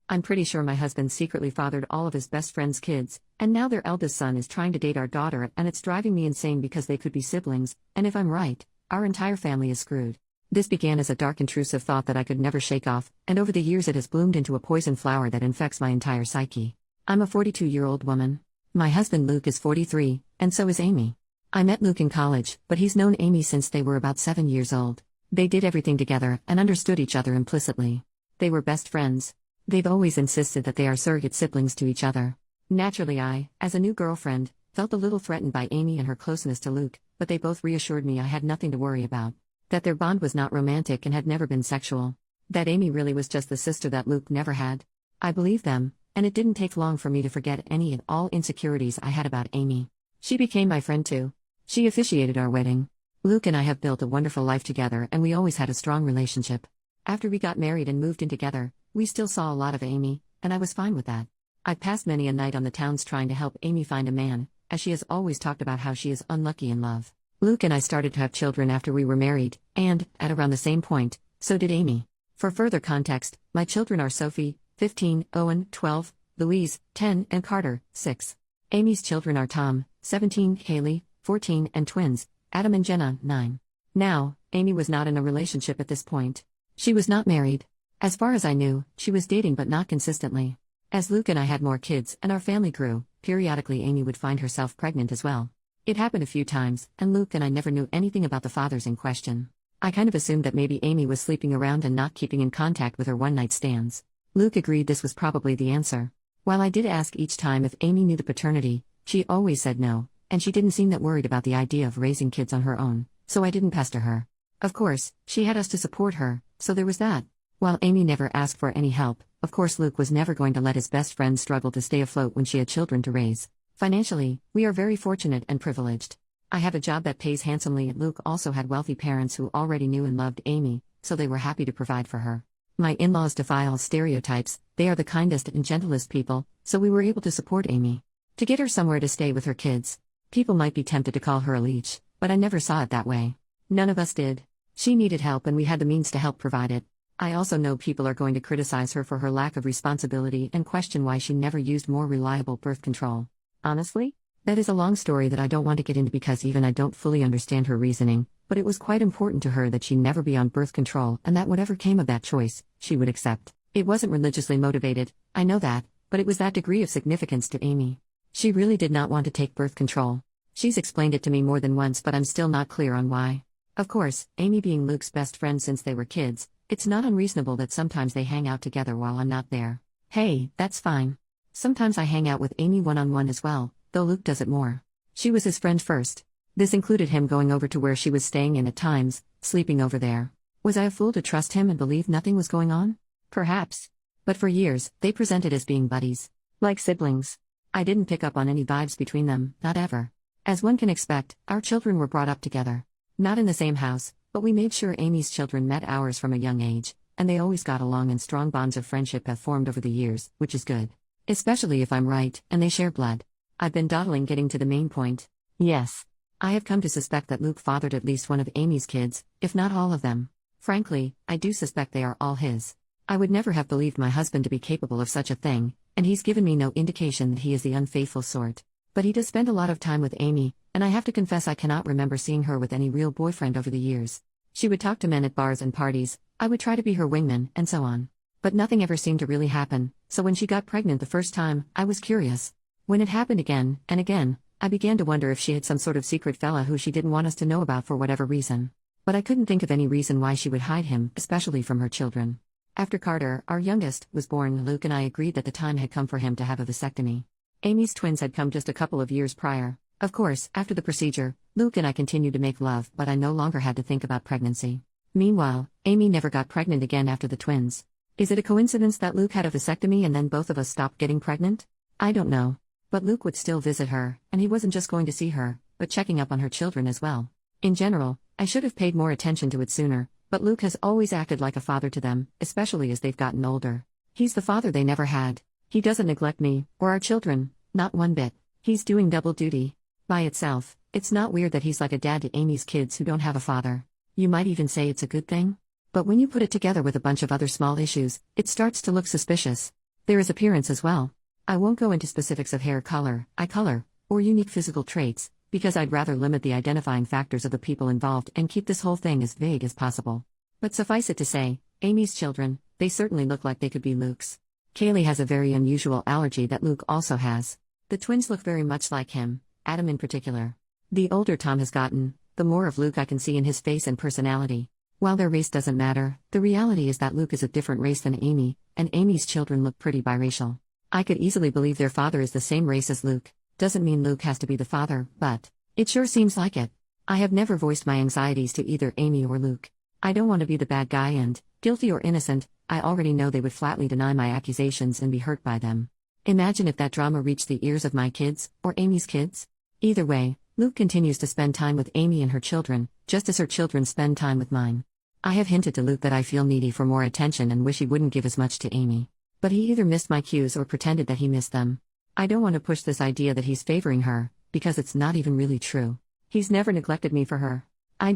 I'm pretty sure my husband secretly fathered all of his best friend's kids, and now their eldest son is trying to date our daughter, and it's driving me insane because they could be siblings, and if I'm right, our entire family is screwed. This began as a dark intrusive thought that I could never shake off, and over the years it has bloomed into a poison flower that infects my entire psyche. I'm a 42-year-old woman. My husband Luke is 43, and so is Amy. I met Luke in college, but he's known Amy since they were about 7 years old. They did everything together and understood each other implicitly. They were best friends. They've always insisted that they are surrogate siblings to each other. Naturally I, as a new girlfriend, felt a little threatened by Amy and her closeness to Luke, but they both reassured me I had nothing to worry about. That their bond was not romantic and had never been sexual. That Amy really was just the sister that Luke never had. I believed them, and it didn't take long for me to forget any and all insecurities I had about Amy. She became my friend too. She officiated our wedding. Luke and I have built a wonderful life together, and we always had a strong relationship. After we got married and moved in together, we still saw a lot of Amy, and I was fine with that. I've passed many a night on the towns trying to help Amy find a man, as she has always talked about how she is unlucky in love. Luke and I started to have children after we were married, and, at around the same point, so did Amy. For further context, my children are Sophie, 15, Owen, 12, Louise, 10, and Carter, 6. Amy's children are Tom, 17, Haley, 14, and twins, Adam and Jenna, 9. Now, Amy was not in a relationship at this point. She was not married. As far as I knew, she was dating but not consistently. As Luke and I had more kids and our family grew, periodically Amy would find herself pregnant as well. It happened a few times, and Luke and I never knew anything about the fathers in question. I kind of assumed that maybe Amy was sleeping around and not keeping in contact with her one-night stands. Luke agreed this was probably the answer. While I did ask each time if Amy knew the paternity, she always said no, and she didn't seem that worried about the idea of raising kids on her own, so I didn't pester her. Of course, she had us to support her, so there was that. While Amy never asked for any help, of course Luke was never going to let his best friend struggle to stay afloat when she had children to raise. Financially, we are very fortunate and privileged. I have a job that pays handsomely, and Luke also had wealthy parents who already knew and loved Amy, so they were happy to provide for her. My in-laws defy all stereotypes, they are the kindest and gentlest people, so we were able to support Amy. To get her somewhere to stay with her kids. People might be tempted to call her a leech, but I never saw it that way. None of us did. She needed help and we had the means to help provide it. I also know people are going to criticize her for her lack of responsibility and question why she never used more reliable birth control. Honestly, that is a long story that I don't want to get into because even I don't fully understand her reasoning, but it was quite important to her that she never be on birth control and that whatever came of that choice, she would accept. It wasn't religiously motivated, I know that, but it was that degree of significance to Amy. She really did not want to take birth control. She's explained it to me more than once, but I'm still not clear on why. Of course, Amy being Luke's best friend since they were kids, it's not unreasonable that sometimes they hang out together while I'm not there. Hey, that's fine. Sometimes I hang out with Amy one-on-one as well, though Luke does it more. She was his friend first. This included him going over to where she was staying and at times, sleeping over there. Was I a fool to trust him and believe nothing was going on? Perhaps. But for years, they presented as being buddies. Like siblings. I didn't pick up on any vibes between them, not ever. As one can expect, our children were brought up together. Not in the same house, but we made sure Amy's children met ours from a young age, and they always got along and strong bonds of friendship have formed over the years, which is good. Especially if I'm right, and they share blood. I've been dawdling getting to the main point. Yes. I have come to suspect that Luke fathered at least one of Amy's kids, if not all of them. Frankly, I do suspect they are all his. I would never have believed my husband to be capable of such a thing, and he's given me no indication that he is the unfaithful sort. But he does spend a lot of time with Amy, and I have to confess I cannot remember seeing her with any real boyfriend over the years. She would talk to men at bars and parties, I would try to be her wingman, and so on. But nothing ever seemed to really happen, so when she got pregnant the first time, I was curious. When it happened again, and again, I began to wonder if she had some sort of secret fella who she didn't want us to know about for whatever reason. But I couldn't think of any reason why she would hide him, especially from her children. After Carter, our youngest, was born, Luke and I agreed that the time had come for him to have a vasectomy. Amy's twins had come just a couple of years prior. Of course, after the procedure, Luke and I continued to make love, but I no longer had to think about pregnancy. Meanwhile, Amy never got pregnant again after the twins. Is it a coincidence that Luke had a vasectomy and then both of us stopped getting pregnant? I don't know. But Luke would still visit her, and he wasn't just going to see her, but checking up on her children as well. In general, I should have paid more attention to it sooner, but Luke has always acted like a father to them, especially as they've gotten older. He's the father they never had. He doesn't neglect me, or our children, not one bit. He's doing double duty. By itself, it's not weird that he's like a dad to Amy's kids who don't have a father. You might even say it's a good thing. But when you put it together with a bunch of other small issues, it starts to look suspicious. There is appearance as well. I won't go into specifics of hair color, eye color, or unique physical traits, because I'd rather limit the identifying factors of the people involved and keep this whole thing as vague as possible. But suffice it to say, Amy's children, they certainly look like they could be Luke's. Kaylee has a very unusual allergy that Luke also has. The twins look very much like him, Adam in particular. The older Tom has gotten, the more of Luke I can see in his face and personality. While their race doesn't matter, the reality is that Luke is a different race than Amy, and Amy's children look pretty biracial. I could easily believe their father is the same race as Luke. Doesn't mean Luke has to be the father, but it sure seems like it. I have never voiced my anxieties to either Amy or Luke. I don't want to be the bad guy and, guilty or innocent, I already know they would flatly deny my accusations and be hurt by them. Imagine if that drama reached the ears of my kids, or Amy's kids. Either way, Luke continues to spend time with Amy and her children, just as her children spend time with mine. I have hinted to Luke that I feel needy for more attention and wish he wouldn't give as much to Amy. But he either missed my cues or pretended that he missed them. I don't want to push this idea that he's favoring her, because it's not even really true. He's never neglected me for her. I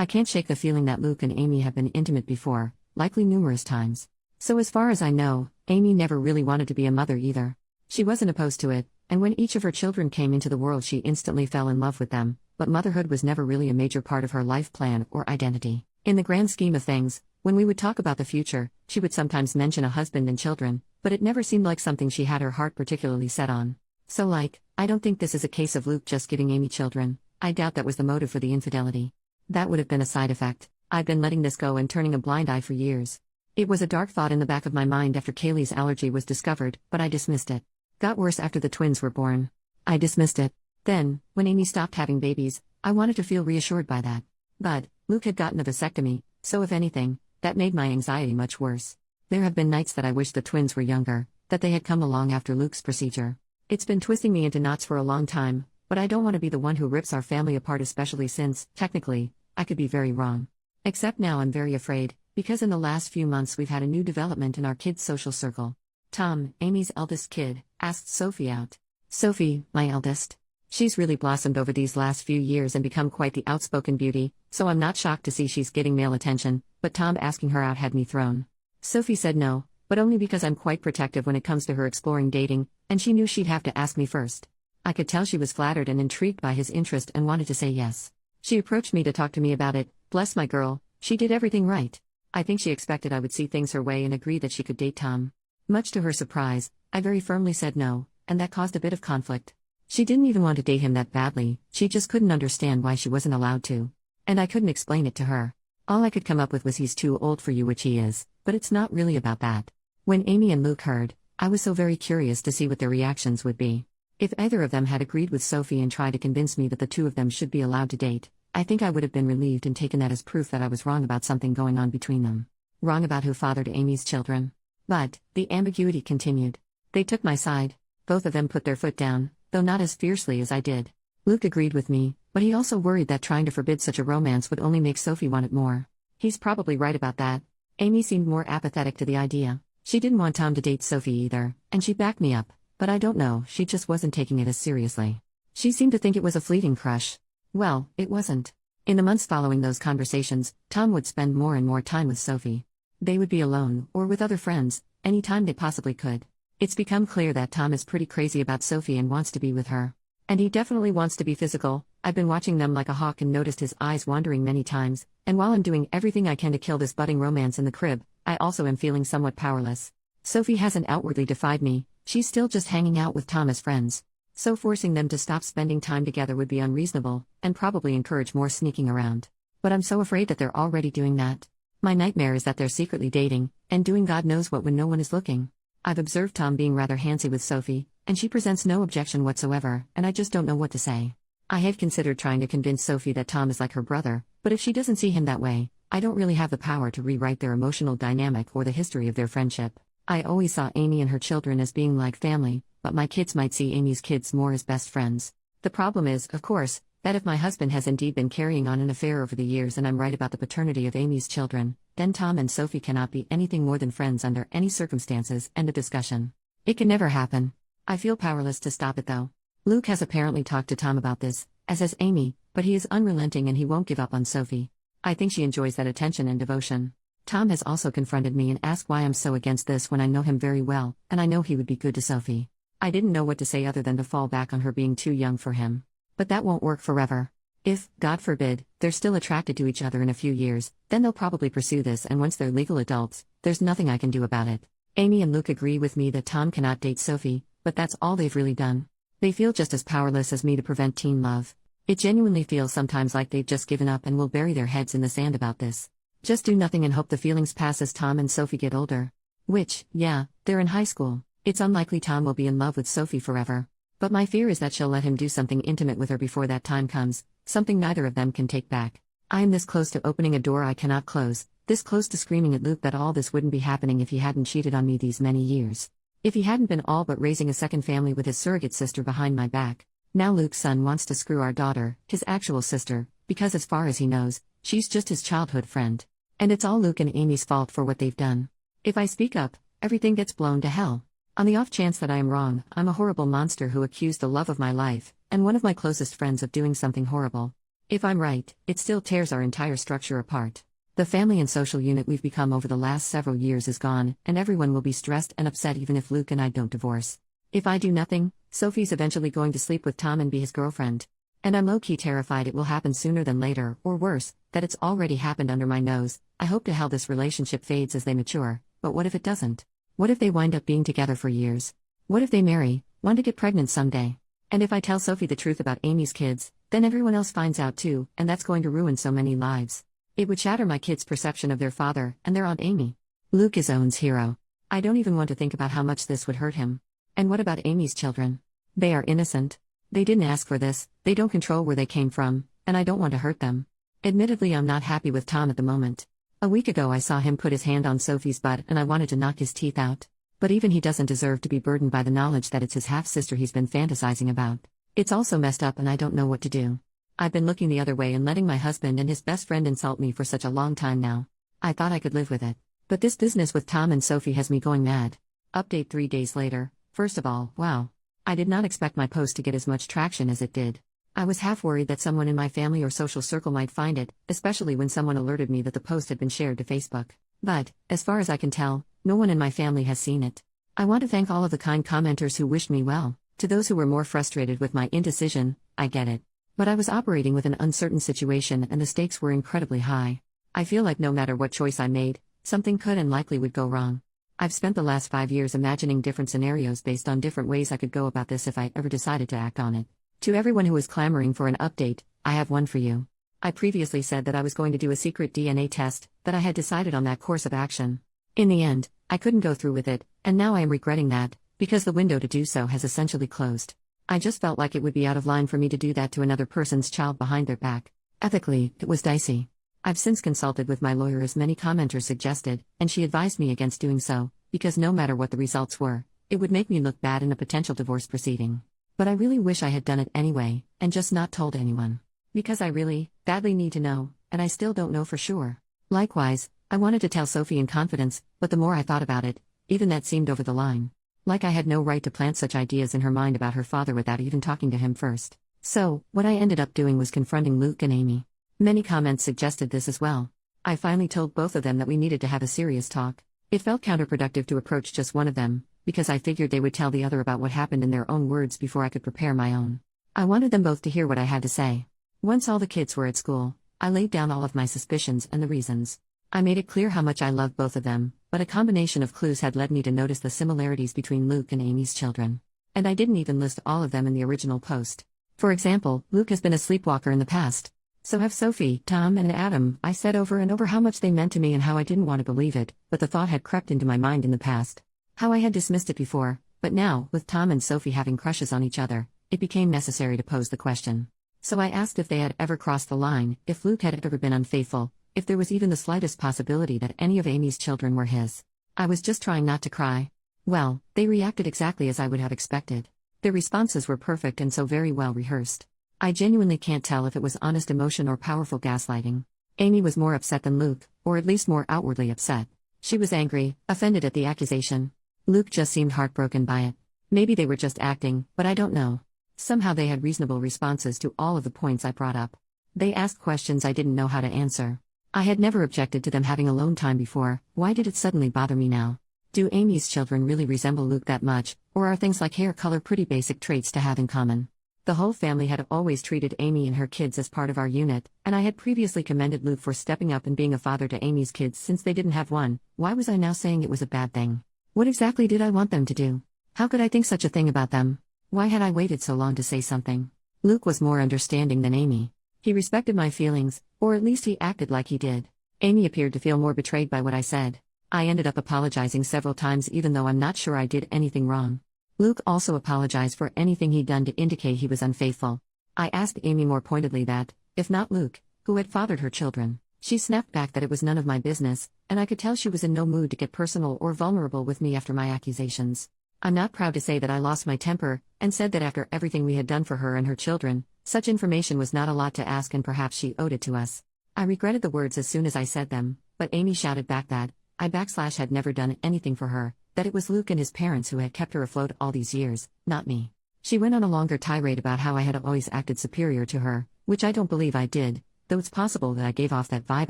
can't shake the feeling that Luke and Amy have been intimate before, likely numerous times. So as far as I know, Amy never really wanted to be a mother either. She wasn't opposed to it, and when each of her children came into the world she instantly fell in love with them, but motherhood was never really a major part of her life plan or identity. In the grand scheme of things, when we would talk about the future, she would sometimes mention a husband and children, but it never seemed like something she had her heart particularly set on. So I don't think this is a case of Luke just giving Amy children. I doubt that was the motive for the infidelity. That would have been a side effect. I've been letting this go and turning a blind eye for years. It was a dark thought in the back of my mind after Kaylee's allergy was discovered, but I dismissed it. Got worse after the twins were born. I dismissed it. Then, when Amy stopped having babies, I wanted to feel reassured by that. But Luke had gotten a vasectomy, so if anything, that made my anxiety much worse. There have been nights that I wished the twins were younger, that they had come along after Luke's procedure. It's been twisting me into knots for a long time, but I don't want to be the one who rips our family apart, especially since, technically, I could be very wrong. Except now I'm very afraid, because in the last few months we've had a new development in our kids' social circle. Tom, Amy's eldest kid, asked Sophie out. Sophie, my eldest. She's really blossomed over these last few years and become quite the outspoken beauty, so I'm not shocked to see she's getting male attention, but Tom asking her out had me thrown. Sophie said no, but only because I'm quite protective when it comes to her exploring dating, and she knew she'd have to ask me first. I could tell she was flattered and intrigued by his interest and wanted to say yes. She approached me to talk to me about it. Bless my girl, she did everything right. I think she expected I would see things her way and agree that she could date Tom. Much to her surprise, I very firmly said no, and that caused a bit of conflict. She didn't even want to date him that badly, she just couldn't understand why she wasn't allowed to. And I couldn't explain it to her. All I could come up with was he's too old for you, which he is, but it's not really about that. When Amy and Luke heard, I was so very curious to see what their reactions would be. If either of them had agreed with Sophie and tried to convince me that the two of them should be allowed to date, I think I would have been relieved and taken that as proof that I was wrong about something going on between them. Wrong about who fathered Amy's children. But the ambiguity continued. They took my side. Both of them put their foot down, though not as fiercely as I did. Luke agreed with me, but he also worried that trying to forbid such a romance would only make Sophie want it more. He's probably right about that. Amy seemed more apathetic to the idea. She didn't want Tom to date Sophie either, and she backed me up, but I don't know, she just wasn't taking it as seriously. She seemed to think it was a fleeting crush. Well, it wasn't. In the months following those conversations, Tom would spend more and more time with Sophie. They would be alone, or with other friends, any time they possibly could. It's become clear that Tom is pretty crazy about Sophie and wants to be with her. And he definitely wants to be physical. I've been watching them like a hawk and noticed his eyes wandering many times, and while I'm doing everything I can to kill this budding romance in the crib, I also am feeling somewhat powerless. Sophie hasn't outwardly defied me, she's still just hanging out with Tom as friends. So forcing them to stop spending time together would be unreasonable, and probably encourage more sneaking around. But I'm so afraid that they're already doing that. My nightmare is that they're secretly dating, and doing God knows what when no one is looking. I've observed Tom being rather handsy with Sophie, and she presents no objection whatsoever, and I just don't know what to say. I have considered trying to convince Sophie that Tom is like her brother, but if she doesn't see him that way, I don't really have the power to rewrite their emotional dynamic or the history of their friendship. I always saw Amy and her children as being like family, but my kids might see Amy's kids more as best friends. The problem is, of course, that if my husband has indeed been carrying on an affair over the years and I'm right about the paternity of Amy's children, then Tom and Sophie cannot be anything more than friends under any circumstances, end of discussion. It can never happen. I feel powerless to stop it though. Luke has apparently talked to Tom about this, as has Amy, but he is unrelenting and he won't give up on Sophie. I think she enjoys that attention and devotion. Tom has also confronted me and asked why I'm so against this when I know him very well, and I know he would be good to Sophie. I didn't know what to say other than to fall back on her being too young for him. But that won't work forever. If, God forbid, they're still attracted to each other in a few years, then they'll probably pursue this, and once they're legal adults, there's nothing I can do about it. Amy and Luke agree with me that Tom cannot date Sophie, but that's all they've really done. They feel just as powerless as me to prevent teen love. It genuinely feels sometimes like they've just given up and will bury their heads in the sand about this. Just do nothing and hope the feelings pass as Tom and Sophie get older. Which, yeah, they're in high school. It's unlikely Tom will be in love with Sophie forever. But my fear is that she'll let him do something intimate with her before that time comes, something neither of them can take back. I am this close to opening a door I cannot close, this close to screaming at Luke that all this wouldn't be happening if he hadn't cheated on me these many years. If he hadn't been all but raising a second family with his surrogate sister behind my back. Now Luke's son wants to screw our daughter, his actual sister, because as far as he knows, she's just his childhood friend. And it's all Luke and Amy's fault for what they've done. If I speak up, everything gets blown to hell. On the off chance that I am wrong, I'm a horrible monster who accused the love of my life, and one of my closest friends of doing something horrible. If I'm right, it still tears our entire structure apart. The family and social unit we've become over the last several years is gone, and everyone will be stressed and upset even if Luke and I don't divorce. If I do nothing, Sophie's eventually going to sleep with Tom and be his girlfriend. And I'm low-key terrified it will happen sooner than later, or worse, that it's already happened under my nose. I hope to hell this relationship fades as they mature, but what if it doesn't? What if they wind up being together for years? What if they marry, want to get pregnant someday? And if I tell Sophie the truth about Amy's kids, then everyone else finds out too, and that's going to ruin so many lives. It would shatter my kids' perception of their father and their Aunt Amy. Luke is Owen's hero. I don't even want to think about how much this would hurt him. And what about Amy's children? They are innocent. They didn't ask for this, they don't control where they came from, and I don't want to hurt them. Admittedly, I'm not happy with Tom at the moment. A week ago I saw him put his hand on Sophie's butt and I wanted to knock his teeth out. But even he doesn't deserve to be burdened by the knowledge that it's his half-sister he's been fantasizing about. It's also messed up and I don't know what to do. I've been looking the other way and letting my husband and his best friend insult me for such a long time now. I thought I could live with it. But this business with Tom and Sophie has me going mad. Update 3 days later. First of all, wow. I did not expect my post to get as much traction as it did. I was half worried that someone in my family or social circle might find it, especially when someone alerted me that the post had been shared to Facebook. But, as far as I can tell, no one in my family has seen it. I want to thank all of the kind commenters who wished me well. To those who were more frustrated with my indecision, I get it. But I was operating with an uncertain situation and the stakes were incredibly high. I feel like no matter what choice I made, something could and likely would go wrong. I've spent the last 5 years imagining different scenarios based on different ways I could go about this if I ever decided to act on it. To everyone who is clamoring for an update, I have one for you. I previously said that I was going to do a secret DNA test, that I had decided on that course of action. In the end, I couldn't go through with it, and now I am regretting that, because the window to do so has essentially closed. I just felt like it would be out of line for me to do that to another person's child behind their back. Ethically, it was dicey. I've since consulted with my lawyer as many commenters suggested, and she advised me against doing so, because no matter what the results were, it would make me look bad in a potential divorce proceeding. But I really wish I had done it anyway, and just not told anyone. Because I really, badly need to know, and I still don't know for sure. Likewise, I wanted to tell Sophie in confidence, but the more I thought about it, even that seemed over the line. Like I had no right to plant such ideas in her mind about her father without even talking to him first. So, what I ended up doing was confronting Luke and Amy. Many comments suggested this as well. I finally told both of them that we needed to have a serious talk. It felt counterproductive to approach just one of them, because I figured they would tell the other about what happened in their own words before I could prepare my own. I wanted them both to hear what I had to say. Once all the kids were at school, I laid down all of my suspicions and the reasons. I made it clear how much I loved both of them, but a combination of clues had led me to notice the similarities between Luke and Amy's children. And I didn't even list all of them in the original post. For example, Luke has been a sleepwalker in the past. So have Sophie, Tom, and Adam. I said over and over how much they meant to me and how I didn't want to believe it, but the thought had crept into my mind in the past. How I had dismissed it before, but now, with Tom and Sophie having crushes on each other, it became necessary to pose the question. So I asked if they had ever crossed the line, if Luke had ever been unfaithful, if there was even the slightest possibility that any of Amy's children were his. I was just trying not to cry. Well, they reacted exactly as I would have expected. Their responses were perfect and so very well rehearsed. I genuinely can't tell if it was honest emotion or powerful gaslighting. Amy was more upset than Luke, or at least more outwardly upset. She was angry, offended at the accusation. Luke just seemed heartbroken by it. Maybe they were just acting, but I don't know. Somehow they had reasonable responses to all of the points I brought up. They asked questions I didn't know how to answer. I had never objected to them having alone time before. Why did it suddenly bother me now? Do Amy's children really resemble Luke that much, or are things like hair color pretty basic traits to have in common? The whole family had always treated Amy and her kids as part of our unit, and I had previously commended Luke for stepping up and being a father to Amy's kids since they didn't have one. Why was I now saying it was a bad thing? What exactly did I want them to do? How could I think such a thing about them? Why had I waited so long to say something? Luke was more understanding than Amy. He respected my feelings, or at least he acted like he did. Amy appeared to feel more betrayed by what I said. I ended up apologizing several times even though I'm not sure I did anything wrong. Luke also apologized for anything he'd done to indicate he was unfaithful. I asked Amy more pointedly that, if not Luke, who had fathered her children. She snapped back that it was none of my business, and I could tell she was in no mood to get personal or vulnerable with me after my accusations. I'm not proud to say that I lost my temper, and said that after everything we had done for her and her children, such information was not a lot to ask and perhaps she owed it to us. I regretted the words as soon as I said them, but Amy shouted back that I had never done anything for her, that it was Luke and his parents who had kept her afloat all these years, not me. She went on a longer tirade about how I had always acted superior to her, which I don't believe I did, though it's possible that I gave off that vibe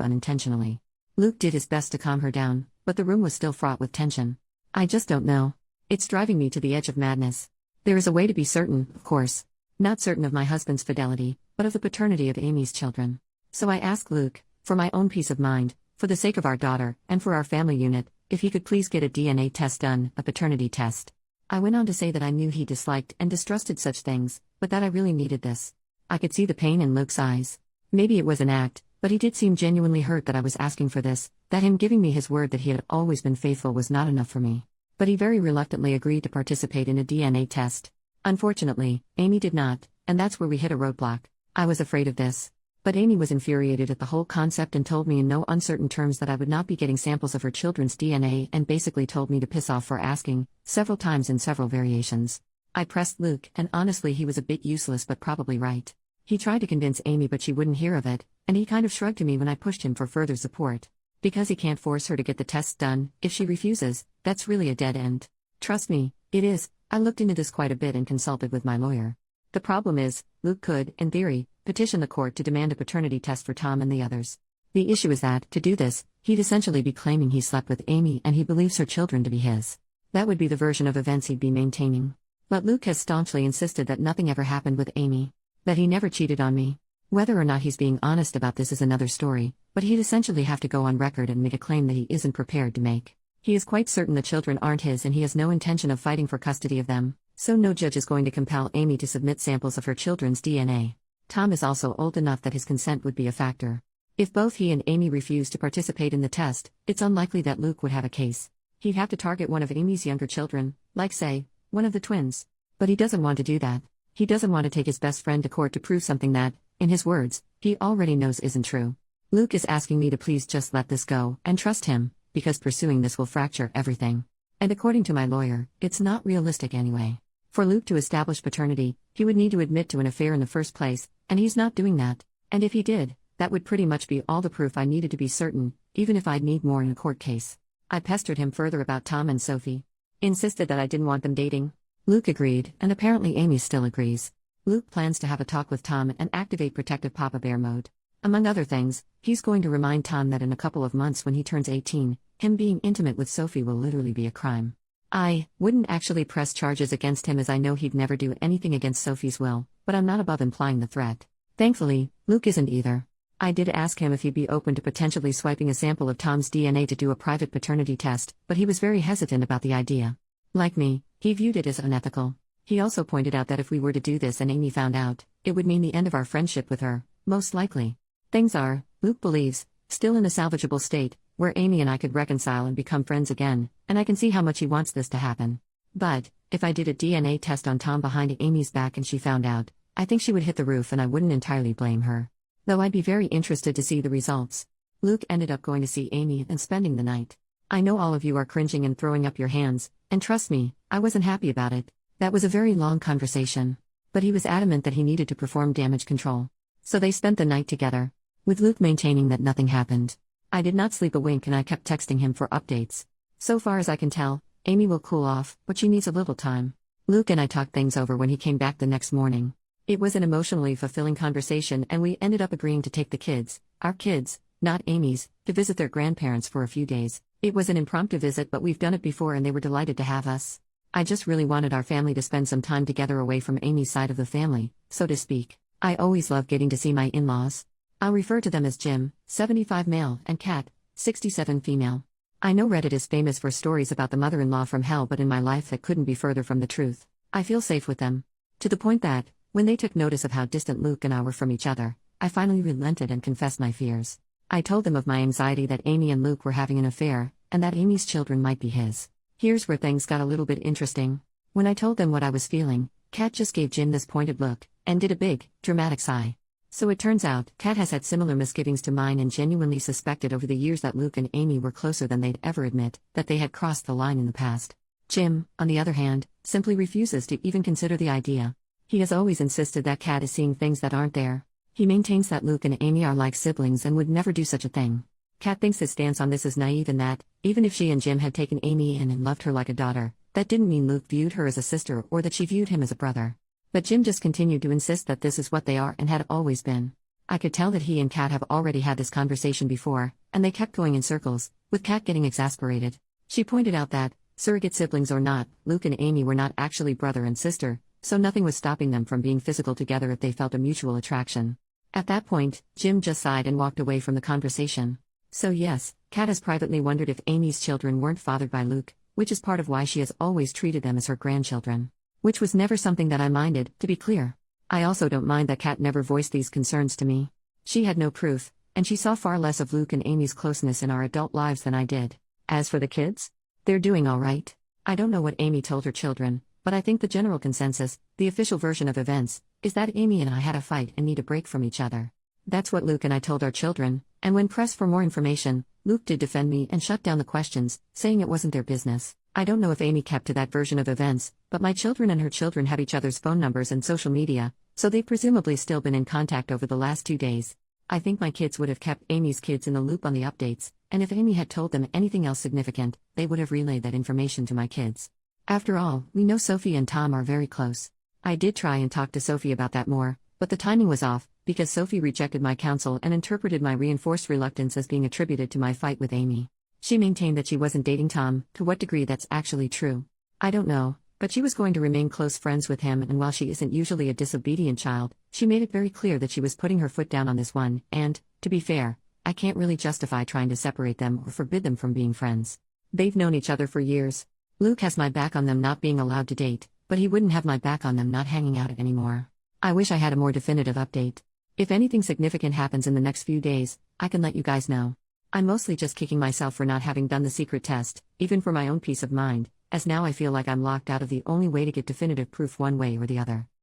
unintentionally. Luke did his best to calm her down, but the room was still fraught with tension. I just don't know. It's driving me to the edge of madness. There is a way to be certain, of course. Not certain of my husband's fidelity, but of the paternity of Amy's children. So I asked Luke, for my own peace of mind, for the sake of our daughter, and for our family unit, if he could please get a DNA test done, a paternity test. I went on to say that I knew he disliked and distrusted such things, but that I really needed this. I could see the pain in Luke's eyes. Maybe it was an act, but he did seem genuinely hurt that I was asking for this, that him giving me his word that he had always been faithful was not enough for me. But he very reluctantly agreed to participate in a DNA test. Unfortunately, Amy did not, and that's where we hit a roadblock. I was afraid of this. But Amy was infuriated at the whole concept and told me in no uncertain terms that I would not be getting samples of her children's DNA and basically told me to piss off for asking, several times in several variations. I pressed Luke, and honestly he was a bit useless but probably right. He tried to convince Amy but she wouldn't hear of it, and he kind of shrugged to me when I pushed him for further support. Because he can't force her to get the tests done, if she refuses, that's really a dead end. Trust me, it is. I looked into this quite a bit and consulted with my lawyer. The problem is, Luke could, in theory, petition the court to demand a paternity test for Tom and the others. The issue is that, to do this, he'd essentially be claiming he slept with Amy and he believes her children to be his. That would be the version of events he'd be maintaining. But Luke has staunchly insisted that nothing ever happened with Amy. That he never cheated on me. Whether or not he's being honest about this is another story, but he'd essentially have to go on record and make a claim that he isn't prepared to make. He is quite certain the children aren't his and he has no intention of fighting for custody of them, so no judge is going to compel Amy to submit samples of her children's DNA. Tom is also old enough that his consent would be a factor. If both he and Amy refuse to participate in the test, it's unlikely that Luke would have a case. He'd have to target one of Amy's younger children, like say, one of the twins. But he doesn't want to do that. He doesn't want to take his best friend to court to prove something that, in his words, he already knows isn't true. Luke is asking me to please just let this go and trust him, because pursuing this will fracture everything. And according to my lawyer, it's not realistic anyway. For Luke to establish paternity, he would need to admit to an affair in the first place, and he's not doing that. And if he did, that would pretty much be all the proof I needed to be certain, even if I'd need more in a court case. I pestered him further about Tom and Sophie. Insisted that I didn't want them dating. Luke agreed, and apparently Amy still agrees. Luke plans to have a talk with Tom and activate protective Papa Bear mode. Among other things, he's going to remind Tom that in a couple of months when he turns 18, him being intimate with Sophie will literally be a crime. I wouldn't actually press charges against him as I know he'd never do anything against Sophie's will, but I'm not above implying the threat. Thankfully, Luke isn't either. I did ask him if he'd be open to potentially swiping a sample of Tom's DNA to do a private paternity test, but he was very hesitant about the idea. Like me, he viewed it as unethical. He also pointed out that if we were to do this and Amy found out, it would mean the end of our friendship with her, most likely. Things are, Luke believes, still in a salvageable state, where Amy and I could reconcile and become friends again, and I can see how much he wants this to happen. But, if I did a DNA test on Tom behind Amy's back and she found out, I think she would hit the roof and I wouldn't entirely blame her. Though I'd be very interested to see the results. Luke ended up going to see Amy and spending the night. I know all of you are cringing and throwing up your hands, and trust me, I wasn't happy about it. That was a very long conversation. But he was adamant that he needed to perform damage control. So they spent the night together, with Luke maintaining that nothing happened. I did not sleep a wink and I kept texting him for updates. So far as I can tell, Amy will cool off, but she needs a little time. Luke and I talked things over when he came back the next morning. It was an emotionally fulfilling conversation and we ended up agreeing to take the kids, our kids, not Amy's, to visit their grandparents for a few days. It was an impromptu visit, but we've done it before and they were delighted to have us. I just really wanted our family to spend some time together away from Amy's side of the family, so to speak. I always love getting to see my in-laws. I'll refer to them as Jim, 75 male, and Kat, 67 female. I know Reddit is famous for stories about the mother-in-law from hell, but in my life that couldn't be further from the truth. I feel safe with them. To the point that, when they took notice of how distant Luke and I were from each other, I finally relented and confessed my fears. I told them of my anxiety that Amy and Luke were having an affair, and that Amy's children might be his. Here's where things got a little bit interesting. When I told them what I was feeling, Kat just gave Jim this pointed look, and did a big, dramatic sigh. So it turns out, Kat has had similar misgivings to mine and genuinely suspected over the years that Luke and Amy were closer than they'd ever admit, that they had crossed the line in the past. Jim, on the other hand, simply refuses to even consider the idea. He has always insisted that Kat is seeing things that aren't there. He maintains that Luke and Amy are like siblings and would never do such a thing. Kat thinks his stance on this is naive and that, even if she and Jim had taken Amy in and loved her like a daughter, that didn't mean Luke viewed her as a sister or that she viewed him as a brother. But Jim just continued to insist that this is what they are and had always been. I could tell that he and Kat have already had this conversation before, and they kept going in circles, with Kat getting exasperated. She pointed out that, surrogate siblings or not, Luke and Amy were not actually brother and sister, so nothing was stopping them from being physical together if they felt a mutual attraction. At that point, Jim just sighed and walked away from the conversation. So yes, Kat has privately wondered if Amy's children weren't fathered by Luke, which is part of why she has always treated them as her grandchildren. Which was never something that I minded, to be clear. I also don't mind that Kat never voiced these concerns to me. She had no proof, and she saw far less of Luke and Amy's closeness in our adult lives than I did. As for the kids, they're doing all right. I don't know what Amy told her children, but I think the general consensus, the official version of events, is that Amy and I had a fight and need a break from each other. That's what Luke and I told our children, and when pressed for more information, Luke did defend me and shut down the questions, saying it wasn't their business. I don't know if Amy kept to that version of events, but my children and her children have each other's phone numbers and social media, so they've presumably still been in contact over the last 2 days. I think my kids would have kept Amy's kids in the loop on the updates, and if Amy had told them anything else significant, they would have relayed that information to my kids. After all, we know Sophie and Tom are very close. I did try and talk to Sophie about that more, but the timing was off, because Sophie rejected my counsel and interpreted my reinforced reluctance as being attributed to my fight with Amy. She maintained that she wasn't dating Tom. To what degree that's actually true, I don't know, but she was going to remain close friends with him, and while she isn't usually a disobedient child, she made it very clear that she was putting her foot down on this one, and, to be fair, I can't really justify trying to separate them or forbid them from being friends. They've known each other for years. Luke has my back on them not being allowed to date, but he wouldn't have my back on them not hanging out anymore. I wish I had a more definitive update. If anything significant happens in the next few days, I can let you guys know. I'm mostly just kicking myself for not having done the secret test, even for my own peace of mind, as now I feel like I'm locked out of the only way to get definitive proof one way or the other.